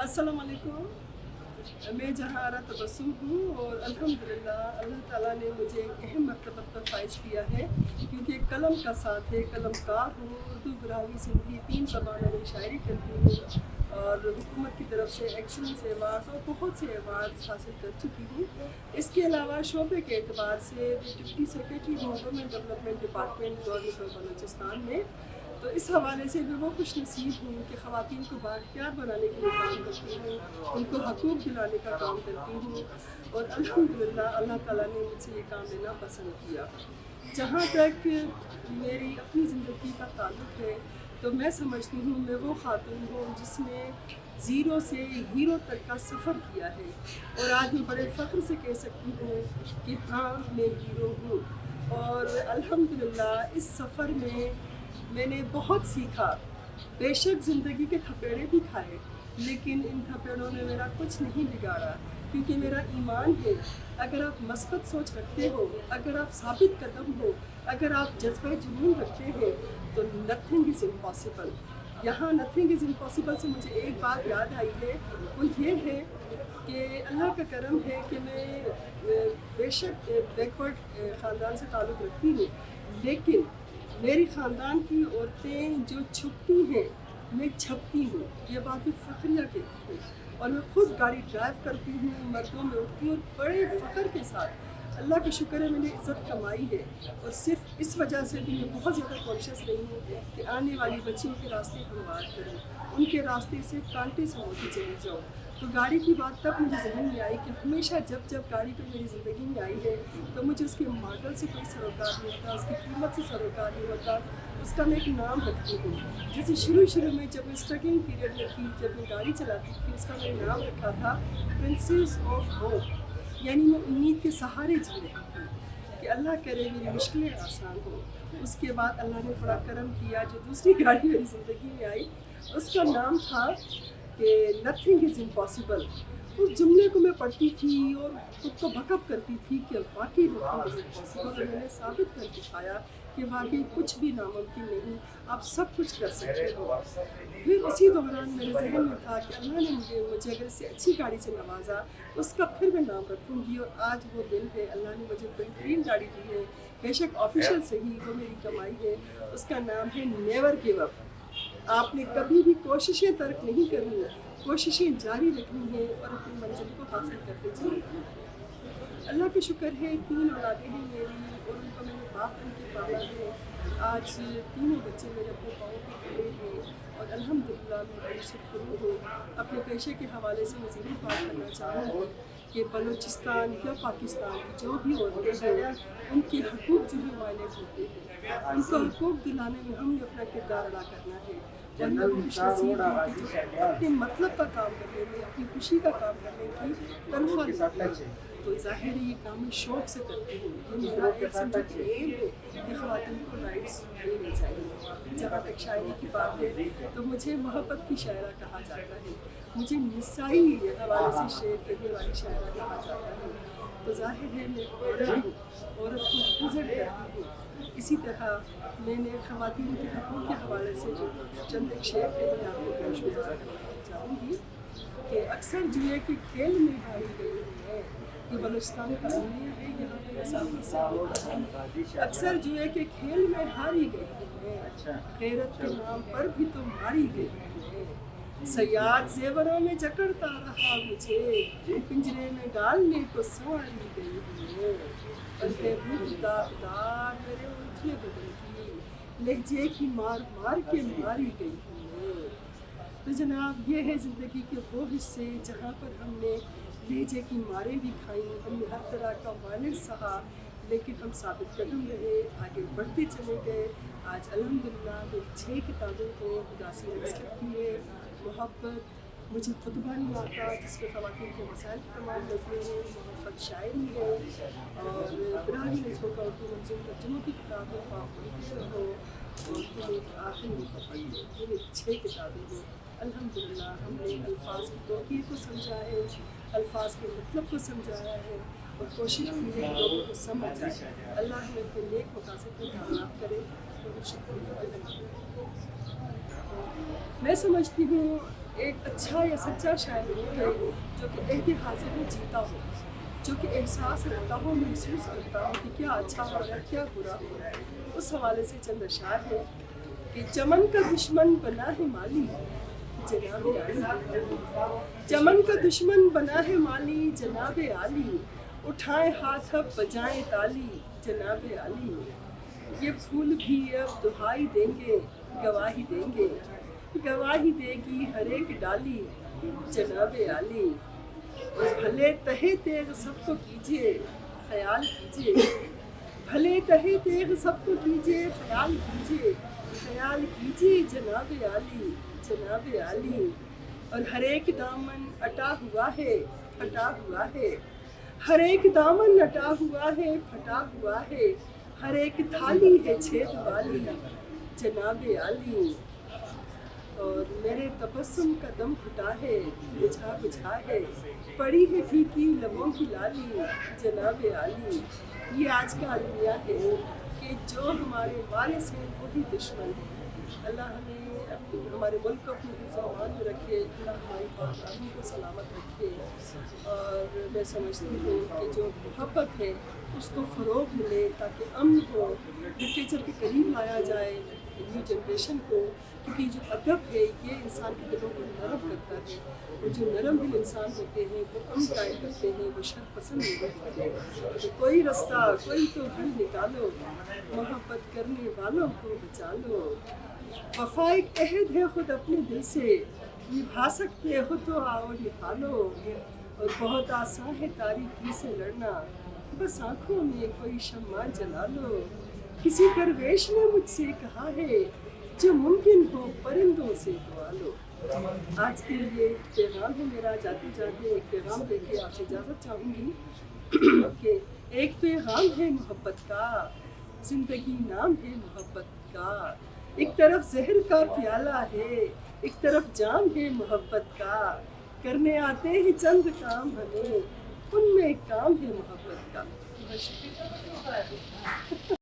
अस्सलाम वालेकुम। मैं जहारा तबस्सुम हूँ और अल्हम्दुलिल्लाह अल्लाह ताला ने मुझे एक अहम मर्तबा पर फ़ाइज़ किया है, क्योंकि कलम का साथ है, कलमकार हूँ। उर्दू, ब्राह्मी, सिंधी 3 ज़बानों में शायरी करती हूँ और हुकूमत की तरफ से एक्सीलेंस अवार्ड और बहुत से अवार्ड्स हासिल कर चुकी हूँ। इसके अलावा शोबे के एतबार से डिप्टी सेक्रेटरी हूँ women development department government of Balochistan में। तो इस हवाले से मैं वो खुश नसीब हूँ कि ख़वातीन को बाइख्तियार बनाने के लिए काम करती हूँ, उनको हकूक़ दिलाने का काम करती हूँ और अल्हम्दुलिल्लाह अल्लाह ताला ने मुझसे ये काम लेना पसंद किया। जहाँ तक मेरी अपनी ज़िंदगी का ताल्लुक़ है तो मैं समझती हूँ मैं वो ख़ातून हूँ जिसने ज़ीरो से हीरो तक का सफ़र किया है और आज मैं बड़े फ़ख्र से कह सकती हूँ कि हाँ, मैं हीरो हूँ। और अल्हम्दुलिल्लाह इस सफ़र में मैंने बहुत सीखा। बेशक ज़िंदगी के थपेड़े भी खाए, लेकिन इन थपेड़ों ने मेरा कुछ नहीं बिगाड़ा, क्योंकि मेरा ईमान है अगर आप मस्बत सोच रखते हो, अगर आप साबित कदम हो, अगर आप जज्बा जुनून रखते हैं तो नथिंग इज़ इम्पॉसिबल। यहाँ नथिंग इज़ इम्पॉसिबल से मुझे एक बात याद आई है, वो ये है कि अल्लाह का करम है कि मैं बेशक बैकवर्ड ख़ानदान से ताल्लुक़ रखती हूँ, लेकिन मेरी ख़ानदान की औरतें जो छुपती हैं, मैं छपती हूँ। ये बात मैं फ़ख्रिया कहती हूँ और मैं ख़ुद गाड़ी ड्राइव करती हूँ, मर्दों में उठती हूँ और बड़े फ़ख्र के साथ अल्लाह का शुक्र है मैंने इज़्ज़त कमाई है। और सिर्फ इस वजह से भी मैं बहुत ज़्यादा कॉन्शियस रही हूँ कि आने वाली बच्चियों के रास्ते हमवार करूँ, उनके रास्ते से कांटे से होती चली जाऊँ। तो गाड़ी की बात तब मुझे ज़हन में आई कि हमेशा जब जब गाड़ी कोई मेरी ज़िंदगी में आई है तो मुझे उसके मॉडल से कोई सरोकार नहीं होता, उसकी कीमत से सरोकार नहीं होता, उसका मैं एक नाम रखती हूँ। जैसे शुरू में जब मैं स्ट्रगलिंग पीरियड में थी, जब मैं गाड़ी चलाती थी, उसका मैंने नाम रखा था प्रिंसेस ऑफ होप, यानी मैं उम्मीद के सहारे जी रही थी कि अल्लाह करे मेरी मुश्किलें आसान हो। उसके बाद अल्लाह ने थोड़ा करम किया, जो दूसरी गाड़ी मेरी ज़िंदगी में आई उसका नाम था कि नथिंग इज़ इम्पॉसिबल। उस जुमले को मैं पढ़ती थी और खुद को बकअप करती थी कि वाकई नथिंग इज़ इम्पॉसिबल, और मैंने साबित कर दिखाया कि वाकई कुछ भी नामुमकिन नहीं, आप सब कुछ कर सकते हो। फिर उसी दौरान मेरे जहन में था कि अल्लाह ने मुझे अगर इससे अच्छी गाड़ी से नवाजा तो उसका फिर मैं नाम रखूँगी। और आज वो दिन है, अल्लाह ने मुझे बेहतरीन गाड़ी दी है, बेशक ऑफिशियल से ही, वो मेरी कमाई है। उसका नाम है नेवर गिव अप। आपने कभी भी कोशिशें तर्क नहीं करनी, कोशिशें जारी रखनी है और अपनी मंजिल को हासिल करते चलना। अल्लाह का शुक्र है 3 औलादें हैं मेरी और उनको मैंने बाप बन के पाला है। आज तीनों बच्चे मेरे अपने पाँव पे खड़े हैं और अल्हम्दुलिल्लाह मैं बड़ी शुक्र हूँ। अपने पेशे के हवाले से मैं ज़रूर बात करना चाहूँगी कि बलूचिस्तान या पाकिस्तान की जो भी औरतें हैं उनके हकूक़ जो है वायलेट होते हैं, उनको हकूक़ दिलाने में हमने अपना किरदार अदा करना है। और मैं खुशनसीब हूँ कि जो अपने मतलब का काम करने में, अपनी खुशी का काम करने की तनख्वाह मिलती है, तो ज़ाहिर है ये काम मैं शौक़ से करती हूँ। ये मेरा एक समझो कि एम है कि ख़वातीन को राइट्स मिलने चाहिए। जहाँ तक शायरी की बात है तो मुझे मोहब्बत की शायरा कहा जाता है, मुझे निसाई हवाले से शेर कहने वाली शायरा कहा जाता है। तो ज़ाहिर है मैं औरत हूँ, औरत को रिप्रेजेंट करती हूँ। इसी तरह मैंने ख़वातीन के हक़ों के हवाले से जो चंद एक शेर थे मैं आपको पेश करना चाहूँगी कि अक्सर जुए के खेल में हारी गई है, ये बलूचिस्तान का दुनिया है, यहाँ पे सामने से अक्सर जुए के खेल में हारी गई है, गैरत के नाम पर भी तो मारी गई है। सयाद ज़ेवरों में जकड़ता रहा मुझे, पिंजरे में डालने को संवारी गई है। दागदार मेरे उलझे बदन की लहजे की मार मार के मारी गई है। तो जनाब ये है ज़िंदगी के वो हिस्से जहाँ पर हमने लहजे की मारें भी खाई, हमने हर तरह का वायलेंस सहा, लेकिन हम साबित कदम रहे, आगे बढ़ते चले गए। आज अल्हम्दुलिल्लाह मेरी 6 किताबें हैं, उदासी करती है, मोहब्बत, मुझे खुतबा नहीं आता जिसमें ख़वातीन के मसाइल की तमाम नज़में हैं, मोहब्बत शायरी है और ब्राह्मी नज़्मों का उर्दू मंज़ूम तर्जुमों की किताब है, हो और तुम्हें आखिरी मोहब्बत है। ये मेरी 6 किताबें हैं। अल्हम्दुलिल्लाह हमने अल्फाज की तौक़ीर को समझा है, अल्फाज के मतलब को समझाया है और कोशिश की है लोगों को समझ आए। अल्लाह हमें अपने नेक मकासद में कामयाब करे। मैं समझती हूँ ایک اچھا یا سچا شاعر وہ ہے جو کہ عہد حاضر میں جیتا ہو، جو کہ احساس رکھتا ہو، محسوس کرتا ہو کہ کیا اچھا ہو رہا ہے کیا برا ہو رہا ہے۔ اس حوالے سے چند اشعار ہے کہ چمن کا دشمن بنا ہے مالی جناب عالی، چمن کا دشمن بنا ہے مالی جناب عالی، اٹھائیں ہاتھ اب بجائیں تالی جناب عالی، یہ پھول بھی اب دہائی دیں گے گواہی دیں گے، گواہی دے گی ہر ایک ڈالی جناب عالی، اور بھلے تہے تیغ سب کو کیجیے خیال کیجیے، بھلے تہے تیغ سب کو کیجیے خیال کیجیے، خیال کیجیے جناب عالی جناب عالی، اور ہر ایک دامن اٹا ہوا ہے پھٹا ہوا ہے، ہر ایک دامن اٹا ہوا ہے پھٹا ہوا ہے، ہر ایک تھالی ہے چھید والی جناب عالی، اور میرے تبسم کا دم گھٹا ہے بجھا بجھا ہے، پڑی ہے پھیکی لبوں کی لالی جناب عالی۔ یہ آج کا المیہ ہے کہ جو ہمارے وارث ہیں وہی دشمن ہیں۔ اللہ ہمیں ہمارے ملک کو اپنے حفظ و امان میں رکھے، اللہ ہماری پاک کو سلامت رکھے، اور میں سمجھتی ہوں کہ جو محبت ہے اس کو فروغ ملے تاکہ امن ہو، لٹریچر کے قریب لایا جائے نیو جنریشن کو، کیونکہ جو ادب ہے یہ انسان کے دلوں کو نرم کرتا ہے، اور جو نرم دل انسان ہوتے ہیں وہ امن قائم کرتے ہیں، وہ شر پسند نہیں ہوتے ہیں۔ تو کوئی رستہ کوئی تو حل نکالو، محبت کرنے والوں کو بچا لو، وفا ایک عہد ہے خود اپنے دل سے، نبھا سکتے ہو تو آؤ نبھا لو، اور بہت آسان ہے تاریکی سے لڑنا، بس آنکھوں میں کوئی شمع جلا لو، کسی درویش نے مجھ سے کہا ہے جو ممکن ہو پرندوں سے دعا لو۔ آج کے لیے پیغام ہے میرا، جاتے جاتے ایک پیغام دے کے آپ سے اجازت چاہوں گی کہ ایک پیغام ہے محبت کا، زندگی نام ہے محبت کا، ایک طرف زہر کا پیالہ ہے ایک طرف جام ہے محبت کا، کرنے آتے ہیں چند کام ہمیں، ان میں ایک کام ہے محبت کا۔ بہت شکریہ۔